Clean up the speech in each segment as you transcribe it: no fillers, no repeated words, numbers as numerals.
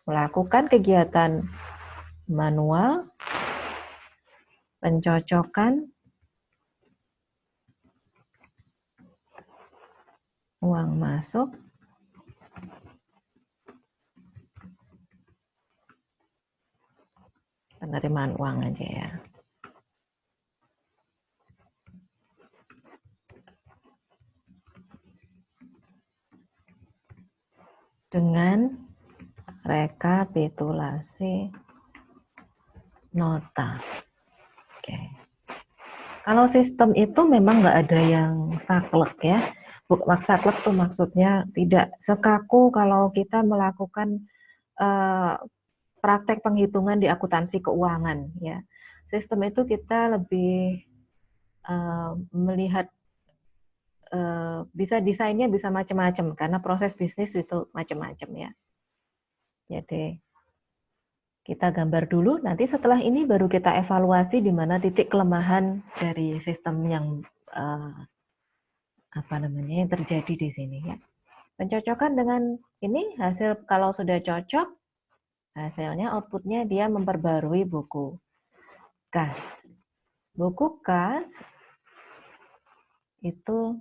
melakukan kegiatan manual, pencocokan uang masuk, penerimaan uang aja ya. Dengan rekapitulasi nota. Oke. Kalau sistem itu memang nggak ada yang saklek ya. Saklek tuh maksudnya tidak sekaku kalau kita melakukan praktek penghitungan di akuntansi keuangan ya. Sistem itu kita lebih melihat bisa desainnya bisa macam-macam karena proses bisnis itu macam-macam ya. Jadi kita gambar dulu, nanti setelah ini baru kita evaluasi di mana titik kelemahan dari sistem yang yang terjadi di sini ya. Pencocokan dengan ini hasil kalau sudah cocok, hasilnya outputnya dia memperbarui buku kas. Buku kas itu,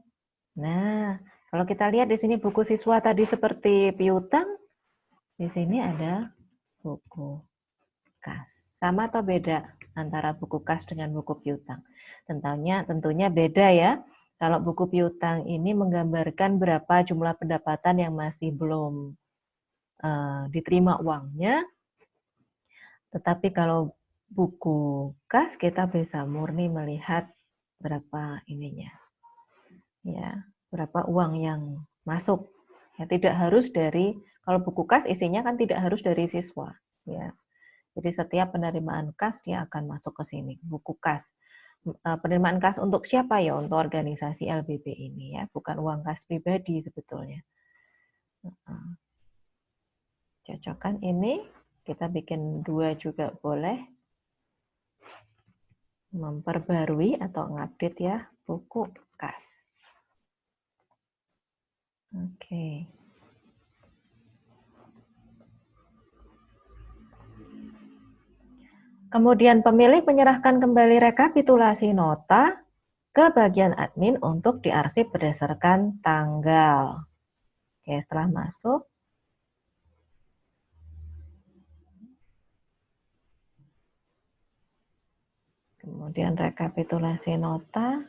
nah kalau kita lihat di sini buku siswa tadi seperti piutang, di sini ada buku kas. Sama atau beda antara buku kas dengan buku piutang? Tentunya beda ya. Kalau buku piutang ini menggambarkan berapa jumlah pendapatan yang masih belum diterima uangnya. Tetapi kalau buku kas kita bisa murni melihat berapa ininya. Ya, berapa uang yang masuk. Ya, tidak harus dari kalau buku kas isinya kan tidak harus dari siswa, ya. Jadi setiap penerimaan kas dia akan masuk ke sini, buku kas. Penerimaan kas untuk siapa ya? Untuk organisasi LBP ini ya, bukan uang kas pribadi sebetulnya. Cocokkan ini, kita bikin 2 juga boleh. Memperbarui atau ngupdate ya, buku kas. Oke. Kemudian pemilik menyerahkan kembali rekapitulasi nota ke bagian admin untuk diarsip berdasarkan tanggal. Oke, setelah masuk, kemudian rekapitulasi nota,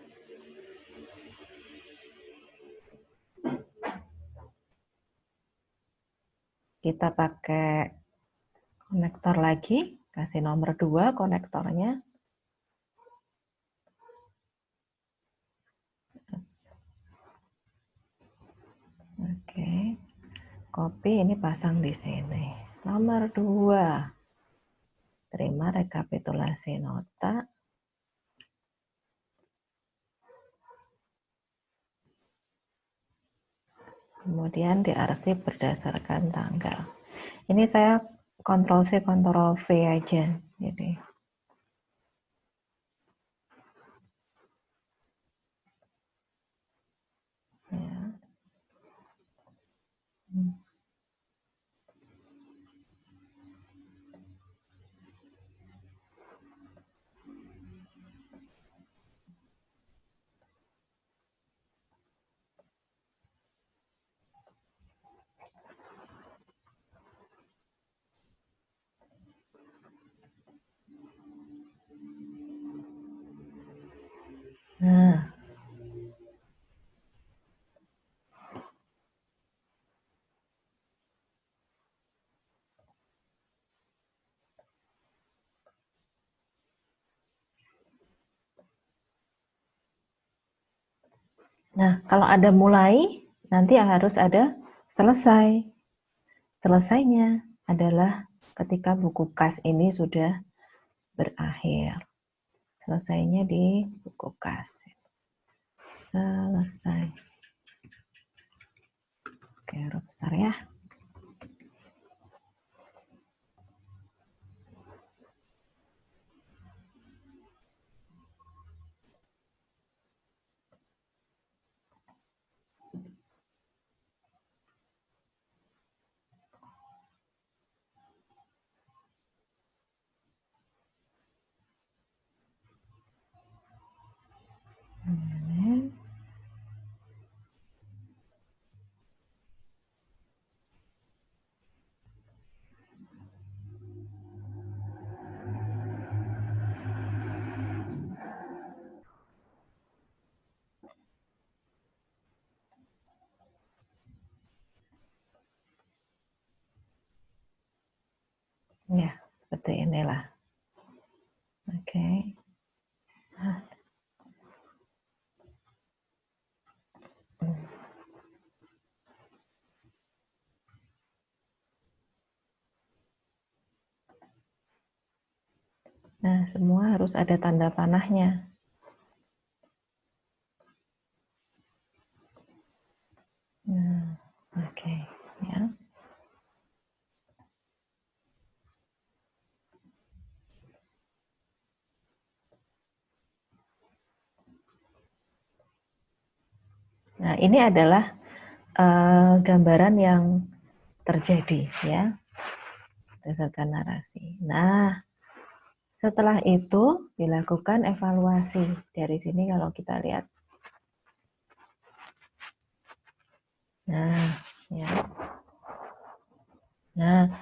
kita pakai konektor lagi, kasih nomor 2 konektornya. Oke, copy ini pasang di sini. Nomor 2, terima rekapitulasi nota. Kemudian diarsip berdasarkan tanggal. Ini saya Ctrl C, Ctrl V aja. Jadi ya. Nah, kalau ada mulai, nanti harus ada selesai. Selesainya adalah ketika buku kas ini sudah berakhir. Selesainya di buku kas. Selesai. Oke, huruf besar ya. Ya, seperti inilah. Oke. Nah, semua harus ada tanda panahnya. Nah, oke, ya. Nah, ini adalah gambaran yang terjadi, ya, berdasarkan narasi. Nah, setelah itu dilakukan evaluasi. Dari sini kalau kita lihat. Nah, ya. Nah,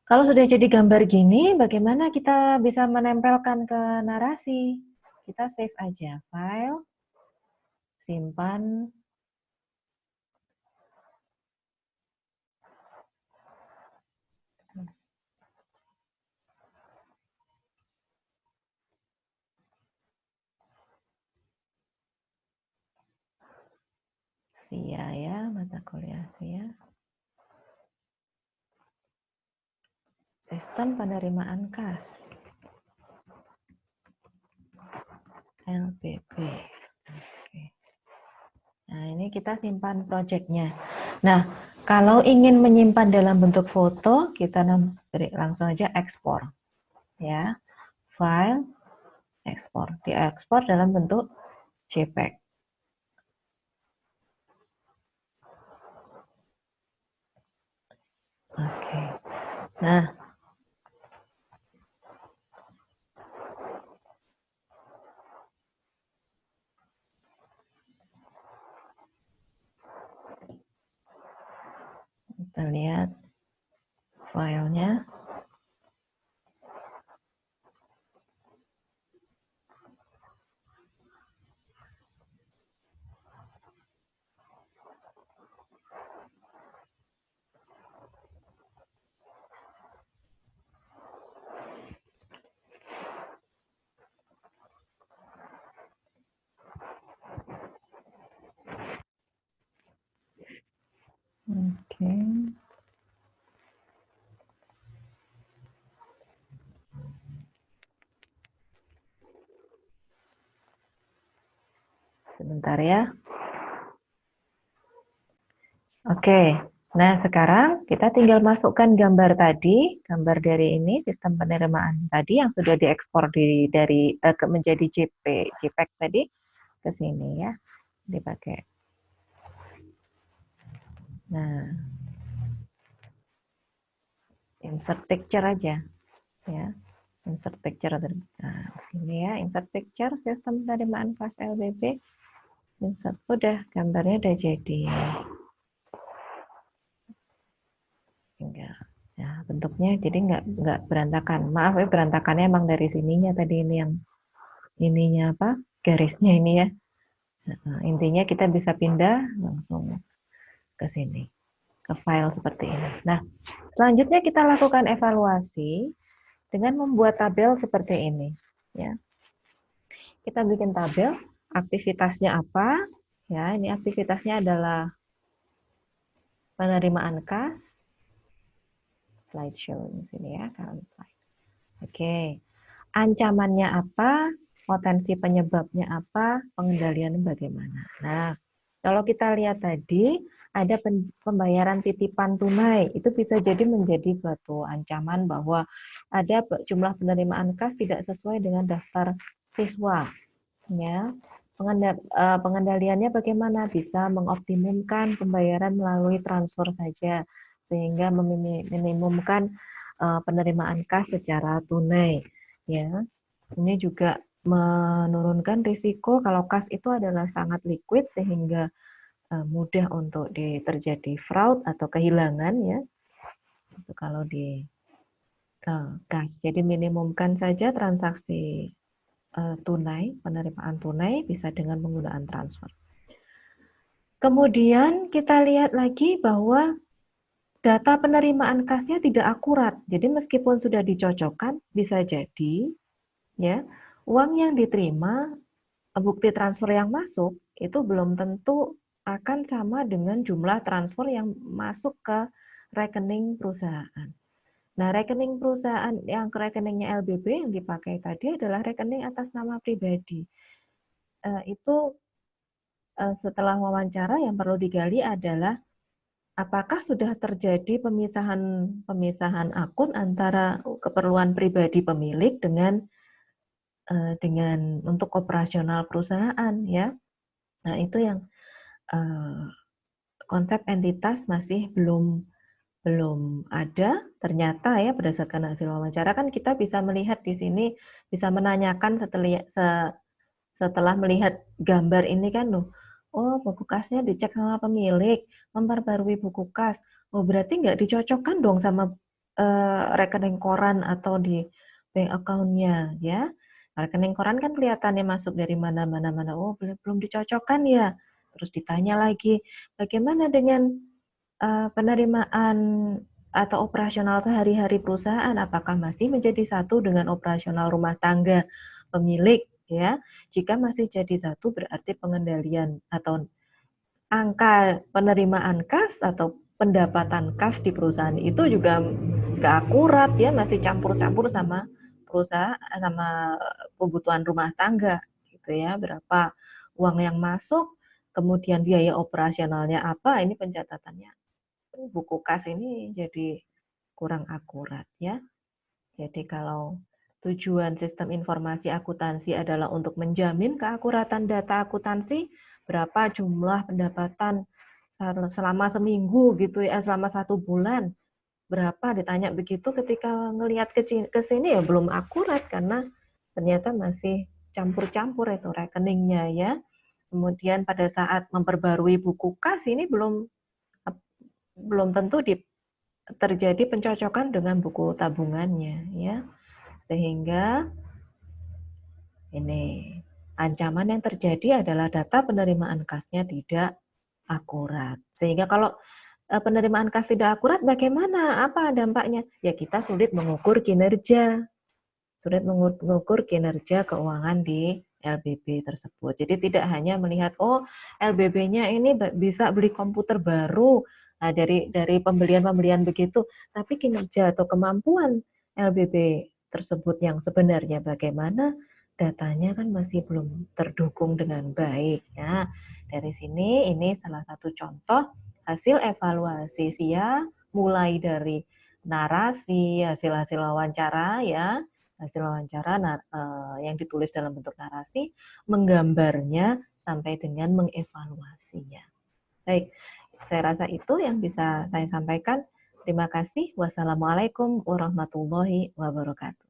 kalau sudah jadi gambar gini, bagaimana kita bisa menempelkan ke narasi? Kita save aja, file, simpan. SIA ya, mata kuliah SIA. Sistem penerimaan kas. LPP. Oke. Nah, ini kita simpan projectnya. Nah, kalau ingin menyimpan dalam bentuk foto, kita langsung aja ekspor. Ya, file, ekspor. Diekspor dalam bentuk JPEG. Oke. Nah, kita lihat filenya. Oke. Sebentar ya. Oke. Nah, sekarang kita tinggal masukkan gambar tadi, gambar dari ini, sistem penerimaan tadi yang sudah diekspor dari menjadi JPEG tadi ke sini ya, dipakai. Nah, insert picture aja ya. Insert picture. Nah, sini ya, insert picture sistem penerimaan kelas LBB. Insert, udah gambarnya udah jadi. Tinggal ya, bentuknya jadi nggak berantakan. Maaf ya, berantakannya emang dari sininya tadi, ini yang ininya apa, garisnya ini ya. Nah, intinya kita bisa pindah langsung ke sini, ke file seperti ini. Nah, selanjutnya kita lakukan evaluasi dengan membuat tabel seperti ini ya. Kita bikin tabel, aktivitasnya apa ya. Ini aktivitasnya adalah penerimaan kas, slideshow di sini ya, current slide. Oke, ancamannya apa, potensi penyebabnya apa, pengendaliannya bagaimana. Nah, kalau kita lihat tadi, ada pembayaran titipan tunai, itu bisa jadi menjadi suatu ancaman bahwa ada jumlah penerimaan kas tidak sesuai dengan daftar siswa. Ya, pengendaliannya bagaimana? Bisa mengoptimumkan pembayaran melalui transfer saja, sehingga meminimumkan penerimaan kas secara tunai. Ya, ini juga menurunkan risiko kalau kas itu adalah sangat liquid sehingga mudah untuk terjadi fraud atau kehilangan ya. Itu kalau di kas. Jadi minimumkan saja transaksi tunai, penerimaan tunai bisa dengan penggunaan transfer. Kemudian kita lihat lagi bahwa data penerimaan kasnya tidak akurat. Jadi meskipun sudah dicocokkan, bisa jadi ya uang yang diterima, bukti transfer yang masuk itu belum tentu akan sama dengan jumlah transfer yang masuk ke rekening perusahaan. Nah, rekening perusahaan yang ke rekeningnya LBB yang dipakai tadi adalah rekening atas nama pribadi. Itu setelah wawancara yang perlu digali adalah apakah sudah terjadi pemisahan akun antara keperluan pribadi pemilik dengan untuk operasional perusahaan ya. Nah, itu yang konsep entitas masih belum ada. Ternyata ya berdasarkan hasil wawancara kan kita bisa melihat di sini, bisa menanyakan setelah melihat gambar ini kan loh, oh buku kasnya dicek sama pemilik, memperbarui buku kas. Oh berarti nggak dicocokkan dong sama rekening koran atau di bank account-nya ya. Rekening koran kan kelihatannya masuk dari mana-mana, oh belum dicocokkan ya. Terus ditanya lagi, bagaimana dengan penerimaan atau operasional sehari-hari perusahaan, apakah masih menjadi satu dengan operasional rumah tangga pemilik ya. Jika masih jadi satu berarti pengendalian atau angka penerimaan kas atau pendapatan kas di perusahaan itu juga nggak akurat ya, masih campur-campur sama perusahaan sama kebutuhan rumah tangga gitu ya, berapa uang yang masuk, kemudian biaya operasionalnya apa, ini pencatatannya buku kas ini jadi kurang akurat ya. Jadi kalau tujuan sistem informasi akuntansi adalah untuk menjamin keakuratan data akuntansi, berapa jumlah pendapatan selama seminggu gitu ya, selama 1 bulan, berapa ditanya begitu, ketika ngelihat ke sini ya belum akurat karena ternyata masih campur-campur itu rekeningnya ya. Kemudian pada saat memperbarui buku kas ini belum tentu terjadi pencocokan dengan buku tabungannya ya. Sehingga ini ancaman yang terjadi adalah data penerimaan kasnya tidak akurat. Sehingga kalau penerimaan kas tidak akurat, bagaimana? Apa dampaknya? Ya kita sulit mengukur kinerja. Sulit mengukur kinerja keuangan di LBB tersebut. Jadi tidak hanya melihat, oh LBB-nya ini bisa beli komputer baru, nah, dari pembelian-pembelian begitu, tapi kinerja atau kemampuan LBB tersebut yang sebenarnya bagaimana, datanya kan masih belum terdukung dengan baik. Nah, dari sini ini salah satu contoh hasil evaluasi SIA mulai dari narasi, hasil-hasil wawancara ya, hasil wawancara yang ditulis dalam bentuk narasi, menggambarnya sampai dengan mengevaluasinya. Baik, saya rasa itu yang bisa saya sampaikan. Terima kasih. Wassalamualaikum warahmatullahi wabarakatuh.